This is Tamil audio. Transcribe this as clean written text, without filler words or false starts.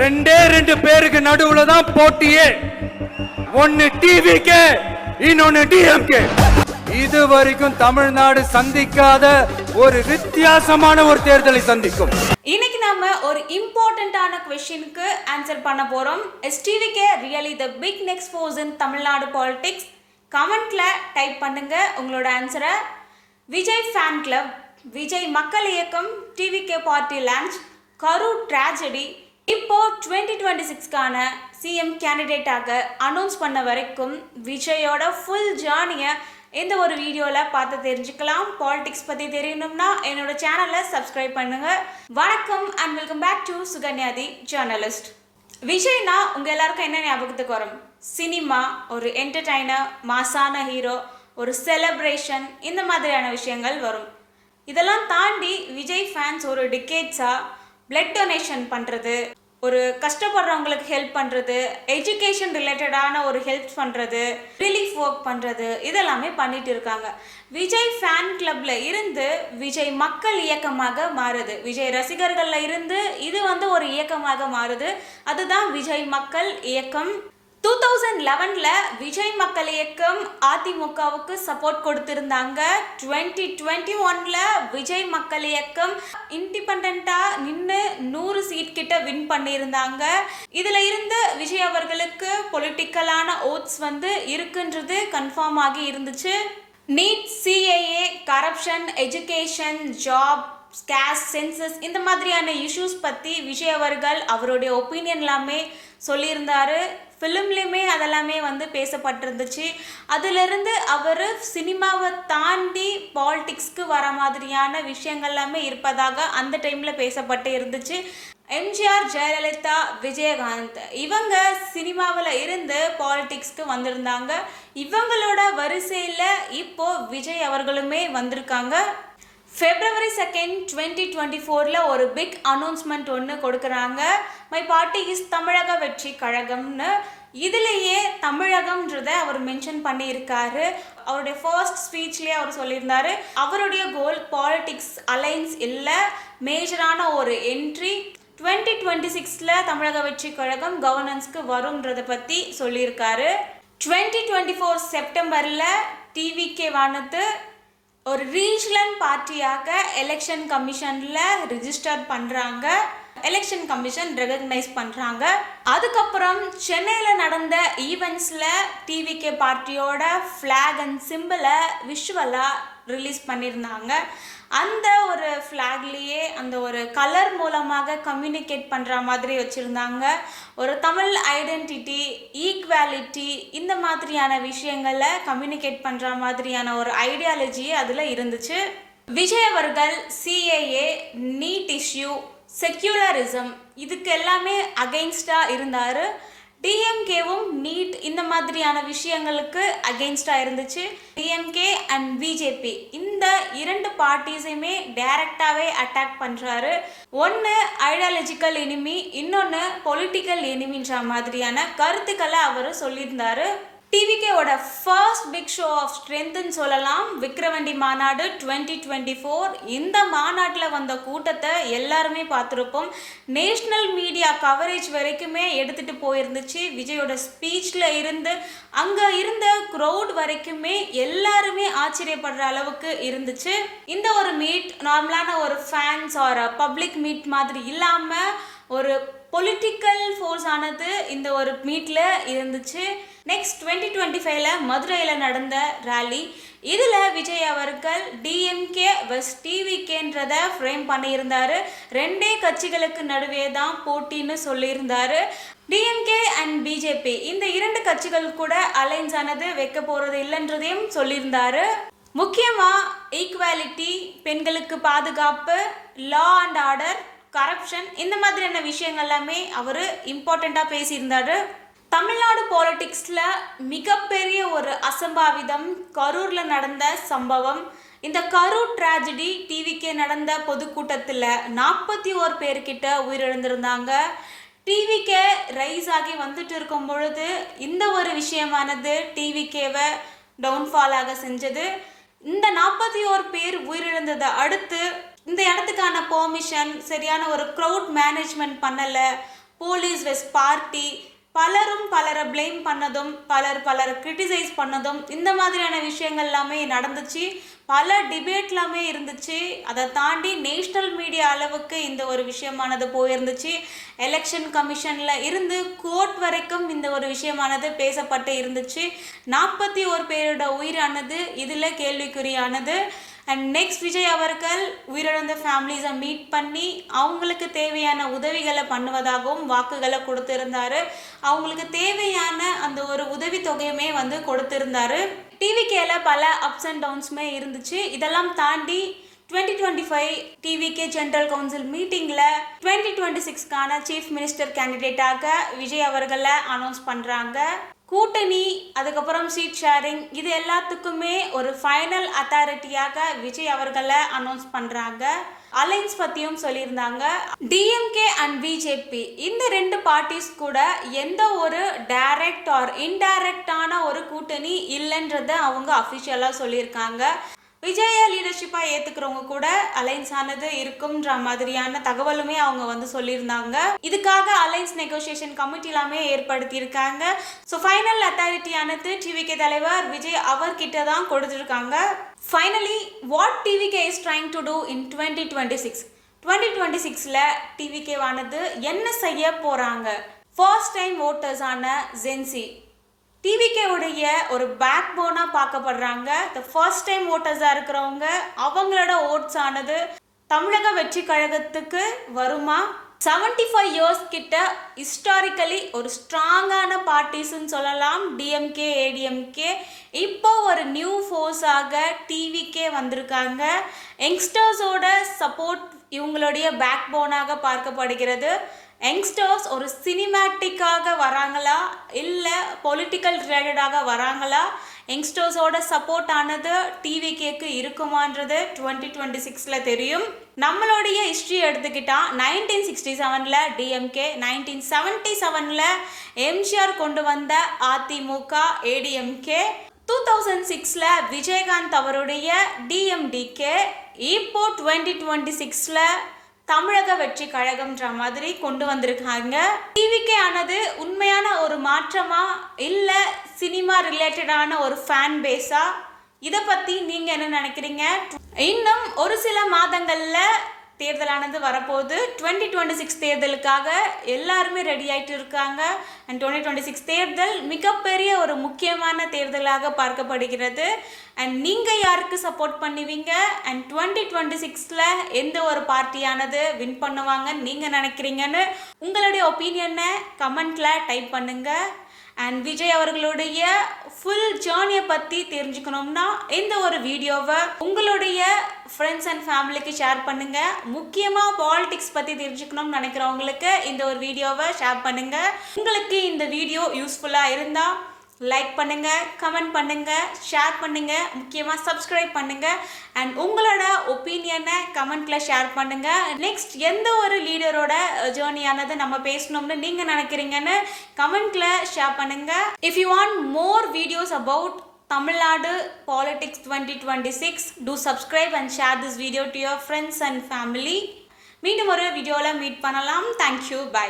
ரெண்டு பேருக்கு நடுவுல தான் போட்டியே. ஒன்னு டிவிகே, இன்னொன்னு டிஎம்கே. இது வரைக்கும் தமிழ்நாடு சந்திக்காத ஒரு வித்தியாசமான ஒரு தேர்தலை சந்திக்கும். இன்னைக்கு நாம ஒரு இம்பார்ட்டன்டான क्वेश्चनக்கு ஆன்சர் பண்ண போறோம். Is TVK really the big next force in Tamil Nadu politics? கமெண்ட்ல டைப் பண்ணுங்க உங்களோட ஆன்சரை. விஜய் ஃபேன் கிளப், விஜய் மக்கள் இயக்கம், TVK party launch, Karur tragedy, இப்போ 2026க்கான சிஎம் கேண்டிடேட்டாக அனௌன்ஸ் பண்ண வரைக்கும் விஜயோட ஃபுல் ஜர்னியை இந்த ஒரு வீடியோவில் பார்த்து தெரிஞ்சுக்கலாம். பாலிடிக்ஸ் பற்றி தெரியணும்னா என்னோட சேனலை சப்ஸ்கிரைப் பண்ணுங்க. வணக்கம் and welcome back to Sukanya the journalist. விஜய்னா உங்கள் எல்லாருக்கும் என்ன ஞாபகத்துக்கு வரும்? சினிமா, ஒரு என்டர்டைனர், மாசான ஹீரோ, ஒரு செலிப்ரேஷன், இந்த மாதிரியான விஷயங்கள் வரும். இதெல்லாம் தாண்டி விஜய் ஃபேன்ஸ் ஒரு டிகேட்ஸாக பிளட் டொனேஷன் பண்ணுறது, ஒரு கஷ்டப்படுறவங்களுக்கு ஹெல்ப் பண்ணுறது, எஜுகேஷன் ரிலேட்டடான ஒரு ஹெல்ப் பண்ணுறது, ரிலீஃப் ஒர்க் பண்ணுறது, இதெல்லாமே பண்ணிட்டு இருக்காங்க. விஜய் ஃபேன் கிளப்ல இருந்து விஜய் மக்கள் இயக்கமாக மாறுது. விஜய் ரசிகர்கள்ல இருந்து இது ஒரு இயக்கமாக மாறுது. அதுதான் விஜய் மக்கள் இயக்கம். 2011ல விஜய் மக்கள் இயக்கம் அதிமுகவுக்கு சப்போர்ட் கொடுத்திருந்தாங்க. 2021ல விஜய் மக்கள் இயக்கம் இண்டிபெண்டா நின்று 100 சீட் கிட்ட வின் பண்ணியிருந்தாங்க. இதுல இருந்து விஜய் அவர்களுக்கு பொலிட்டிக்கலான ஓட்ஸ் இருக்குன்றது கன்ஃபார்ம் ஆகி இருந்துச்சு. NEET, CAA, corruption, education, job, caste, census, இந்த மாதிரியான இஷ்யூஸ் பற்றி விஜய் அவர்கள் அவருடைய ஒப்பீனியன் எல்லாமே சொல்லியிருந்தாரு. ஃபிலிம்லேயுமே அதெல்லாமே பேசப்பட்டிருந்துச்சு. அதிலிருந்து அவர் சினிமாவை தாண்டி பாலிடிக்ஸ்க்கு வர மாதிரியான விஷயங்கள் எல்லாமே இருப்பதாக அந்த டைமில் பேசப்பட்டு இருந்துச்சு. எம்ஜிஆர், ஜெயலலிதா, விஜயகாந்த் இவங்க சினிமாவில் இருந்து பாலிடிக்ஸ்க்கு வந்திருந்தாங்க. இவங்களோட வரிசையில் இப்போ விஜய் அவர்களுமே வந்திருக்காங்க. February 2nd, 2024ல ஒரு பிக் அனௌன்ஸ்மெண்ட் ஒன்று கொடுக்குறாங்க. மை பார்ட்டி இஸ் தமிழக வெற்றி கழகம்னு. இதுலேயே தமிழகம்ன்றதை அவர் மென்ஷன் பண்ணியிருக்காரு. அவருடைய ஃபர்ஸ்ட் ஸ்பீச்லேயே அவர் சொல்லியிருந்தாரு அவருடைய கோல் பாலிடிக்ஸ் அலைன்ஸ் இல்லை, மேஜரான ஒரு என்ட்ரி 2026ல தமிழக வெற்றி கழகம் கவர்னன்ஸ்க்கு வரும்ன்றதை பற்றி சொல்லியிருக்காரு. 2024 செப்டம்பரில் டிவிகே வானத்து ஒரு ரீஜனல் பார்ட்டியாக எலெக்ஷன் கமிஷனில் ரிஜிஸ்டர் பண்ணுறாங்க. எலெக்ஷன் கமிஷன் ரெகக்னைஸ் பண்ணுறாங்க. அதுக்கப்புறம் சென்னையில் நடந்த ஈவெண்ட்ஸில் டிவிகே பார்ட்டியோட ஃப்ளாக் அண்ட் சிம்பிளை விஷுவலாக ரிலீஸ் பண்ணியிருந்தாங்க. அந்த ஒரு ஃப்ளாக்லேயே அந்த ஒரு கலர் மூலமாக கம்யூனிகேட் பண்ணுற மாதிரி வச்சுருந்தாங்க. ஒரு தமிழ் ஐடென்டிட்டி, ஈக்வாலிட்டி, இந்த மாதிரியான விஷயங்களை கம்யூனிகேட் பண்ணுற மாதிரியான ஒரு ஐடியாலஜி அதில் இருந்துச்சு. விஜய் அவர்கள் சிஏஏ, நீட் இஷ்யூ, செக்யூலரிசம் இதுக்கு எல்லாமே அகெயின்ஸ்டாக இருந்தார். டிஎம்கேவும் நீட் இந்த மாதிரியான விஷயங்களுக்கு அகெயின்ஸ்டாக இருந்துச்சு. டிஎம்கே அண்ட் பிஜேபி இந்த இரண்டு பார்ட்டிஸையுமே டைரக்டாகவே அட்டாக் பண்ணுறாரு. ஒன்று ஐடியாலஜிக்கல் எனிமி, இன்னொன்று பொலிட்டிக்கல் எனிமின்ற மாதிரியான கருத்துக்களை அவர் சொல்லியிருந்தார். டிவிகேவோட ஃபர்ஸ்ட் பிக் ஷோ ஆஃப் ஸ்ட்ரென்த்னு சொல்லலாம் விக்கிரவாண்டி மாநாடு 2024. இந்த மாநாட்டில் வந்த கூட்டத்தை எல்லாருமே பார்த்துருப்போம். நேஷ்னல் மீடியா கவரேஜ் வரைக்குமே எடுத்துகிட்டு போயிருந்துச்சு. விஜயோட ஸ்பீச்சில் இருந்து அங்கே இருந்த க்ரௌட் வரைக்குமே எல்லாருமே ஆச்சரியப்படுற அளவுக்கு இருந்துச்சு. இந்த ஒரு மீட் நார்மலான ஒரு ஃபேன்ஸ் ஆர் பப்ளிக் மீட் மாதிரி இல்லாமல் ஒரு பொலிட்டிக்கல் ஃபோர்ஸ் ஆனது இந்த ஒரு மீட்டில் இருந்துச்சு. நெக்ஸ்ட் 2025ல மதுரையில் நடந்த ரேலி, இதில் விஜய் அவர்கள் டிஎம்கே வெஸ் டிவிகேன்றதை ஃப்ரேம் பண்ணியிருந்தார். ரெண்டே கட்சிகளுக்கு நடுவே தான் போட்டின்னு சொல்லியிருந்தார். டிஎம்கே அண்ட் பிஜேபி இந்த இரண்டு கட்சிகள் கூட அலைன்ஸ் ஆனது வைக்க போகிறது இல்லைன்றதையும் சொல்லியிருந்தார். முக்கியமாக ஈக்குவாலிட்டி, பெண்களுக்கு பாதுகாப்பு, லா அண்ட் ஆர்டர், கரப்ஷன், இந்த மாதிரியான விஷயங்கள் எல்லாமே அவர் இம்பார்ட்டண்ட்டாக பேசியிருந்தார். தமிழ்நாடு பாலிடிக்ஸில் மிகப்பெரிய ஒரு அசம்பாவிதம் கரூரில் நடந்த சம்பவம். இந்த கரூர் ட்ராஜடி டிவிகே நடந்த பொதுக்கூட்டத்தில் 41 பேர்கிட்ட உயிரிழந்திருந்தாங்க. டிவிகே ரைஸ் ஆகி வந்துட்டு இருக்கும் பொழுது இந்த ஒரு விஷயமானது டிவிகேவை டவுன்ஃபாலாக செஞ்சது. இந்த 41 பேர் உயிரிழந்ததை அடுத்து இந்த இடத்துக்கான பெர்மிஷன், சரியான ஒரு க்ரௌட் மேனேஜ்மெண்ட் பண்ணலை, போலீஸ் வெஸ் பார்ட்டி, பலரும் பலரை ப்ளேம் பண்ணதும் பலரை கிரிட்டிசைஸ் பண்ணதும் இந்த மாதிரியான விஷயங்கள் எல்லாமே நடந்துச்சு. பல டிபேட் எல்லாமே இருந்துச்சு. அதை தாண்டி நேஷ்னல் மீடியா அளவுக்கு இந்த ஒரு விஷயமானது போயிருந்துச்சு. எலெக்ஷன் கமிஷனில் இருந்து கோர்ட் வரைக்கும் இந்த ஒரு விஷயமானது பேசப்பட்டு இருந்துச்சு. 41 பேரோட உயிரானது இதில் கேள்விக்குறியானது. அண்ட் நெக்ஸ்ட் விஜய் அவர்கள் உயிரிழந்த ஃபேமிலிஸை மீட் பண்ணி அவங்களுக்கு தேவையான உதவிகளை பண்ணுவதாகவும் வாக்குகளை கொடுத்திருந்தாரு. அவங்களுக்கு தேவையான அந்த ஒரு உதவி தொகையுமே கொடுத்திருந்தாரு. டிவிகேல பல அப்ஸ் அண்ட் டவுன்ஸுமே இருந்துச்சு. இதெல்லாம் தாண்டி 2025 டிவிகே ஜெனரல் கவுன்சில் மீட்டிங்கில் 2026க்கான சீஃப் மினிஸ்டர் கேண்டிடேட்டாக விஜய் அவர்களை அனௌன்ஸ் பண்ணுறாங்க. கூட்டணி, அதுக்கப்புறம் சீட் ஷேரிங், இது எல்லாத்துக்குமே ஒரு ஃபைனல் அத்தாரிட்டியாக விஜய் அவர்களை அனௌன்ஸ் பண்ணுறாங்க. அலைன்ஸ் பற்றியும் சொல்லியிருந்தாங்க. டிஎம்கே அண்ட் பிஜேபி இந்த 2 பார்ட்டிஸ் கூட எந்த ஒரு டைரக்ட் ஆர் இன்டைரக்டான ஒரு கூட்டணி இல்லைன்றதை அவங்க அஃபிஷியலாக சொல்லியிருக்காங்க. விஜய லீடர்ஷிப்பாக ஏற்றுக்கிறவங்க கூட அலைன்ஸ் ஆனது இருக்கும்ன்ற மாதிரியான தகவலுமே அவங்க சொல்லியிருந்தாங்க. இதுக்காக அலைன்ஸ் நெகோசியேஷன் கமிட்டி எல்லாமே ஏற்படுத்தியிருக்காங்க. ஸோ ஃபைனல் அத்தாரிட்டியானது டிவிகே தலைவர் விஜய் அவர்கிட்ட தான் கொடுத்துருக்காங்க. Finally what TVK is trying to do in 2026ல டிவிகேவானது என்ன செய்ய போகிறாங்க? ஃபர்ஸ்ட் டைம் ஓட்டர்ஸான ஜென்சி டிவிகே உடைய ஒரு பேக் போனாக பார்க்கப்படுறாங்க. த ஃபர்ஸ்ட் டைம் ஓட்டர்ஸாக இருக்கிறவங்க அவங்களோட ஓட்ஸ் ஆனது தமிழக வெற்றி கழகத்துக்கு வருமா? 75 இயர்ஸ் கிட்ட ஹிஸ்டாரிக்கலி ஒரு ஸ்ட்ராங்கான பார்ட்டிஸ்ன்னு சொல்லலாம் டிஎம்கே ஏடிஎம்கே. இப்போ ஒரு நியூ ஃபோர்ஸாக டிவிகே வந்திருக்காங்க. யங்ஸ்டர்ஸோட சப்போர்ட் இவங்களுடைய பேக் போனாக பார்க்கப்படுகிறது. யங்ஸ்டர்ஸ் ஒரு சினிமேட்டிக்காக வராங்களா இல்லை பொலிட்டிக்கல் ரிலேட்டடாக வராங்களா? யங்ஸ்டர்ஸோட சப்போர்ட் ஆனது டிவிகேக்கு இருக்குமான்றது 2026ல் தெரியும். நம்மளுடைய ஹிஸ்ட்ரி எடுத்துக்கிட்டால் 1967ல் டிஎம்கே, 1977ல் எம்ஜிஆர் கொண்டு வந்த அதிமுக ஏடிஎம்கே, 2006ல் விஜயகாந்த் அவருடைய டிஎம்டிகே, இப்போ 2026ல் தமிழக வெற்றி கழகம்ன்ற மாதிரி கொண்டு வந்திருக்காங்க. டிவிகே ஆனது உண்மையான ஒரு மாற்றமா இல்லை சினிமா ரிலேட்டடான ஒரு ஃபேன் பேஸா? இதை பற்றி நீங்கள் என்ன நினைக்கிறீங்க? இன்னும் ஒரு சில மாதங்களில் தேர்தலானது வரப்போகுது. 2026 தேர்தலுக்காக எல்லாருமே ரெடி ஆகிட்டு இருக்காங்க. அண்ட் 2026 தேர்தல் மிகப்பெரிய ஒரு முக்கியமான தேர்தலாக பார்க்கப்படுகிறது. அண்ட் நீங்கள் யாருக்கு சப்போர்ட் பண்ணுவீங்க? அண்ட் 2026ல் எந்த ஒரு பார்ட்டியானது வின் பண்ணுவாங்கன்னு நீங்கள் நினைக்கிறீங்கன்னு உங்களுடைய ஒப்பீனியனை கமெண்ட்டில் டைப் பண்ணுங்கள். அண்ட் விஜய் அவர்களுடைய ஃபுல் ஜேர்னியை பற்றி தெரிஞ்சுக்கணும்னா இந்த ஒரு வீடியோவை உங்களுடைய ஃப்ரெண்ட்ஸ் அண்ட் ஃபேமிலிக்கு ஷேர் பண்ணுங்கள். முக்கியமாக பாலிடிக்ஸ் பற்றி தெரிஞ்சுக்கணும்னு நினைக்கிறவங்களுக்கு இந்த ஒரு வீடியோவை ஷேர் பண்ணுங்கள். உங்களுக்கு இந்த வீடியோ யூஸ்ஃபுல்லாக இருந்தால் லைக் பண்ணுங்கள், கமெண்ட் பண்ணுங்கள், ஷேர் பண்ணுங்கள், முக்கியமாக சப்ஸ்கிரைப் பண்ணுங்கள். அண்ட் உங்களோட ஒப்பீனியனை கமெண்ட்டில் ஷேர் பண்ணுங்கள். நெக்ஸ்ட் எந்த ஒரு லீடரோட ஜேர்னியானது நம்ம பேசணும்னு நீங்கள் நினைக்கிறீங்கன்னு கமெண்ட்டில் ஷேர் பண்ணுங்கள். If you want more videos about Tamil Nadu Politics 2026, do subscribe and share this video to your friends and family. மீண்டும் ஒரு வீடியோவில் மீட் பண்ணலாம். Thank you, by.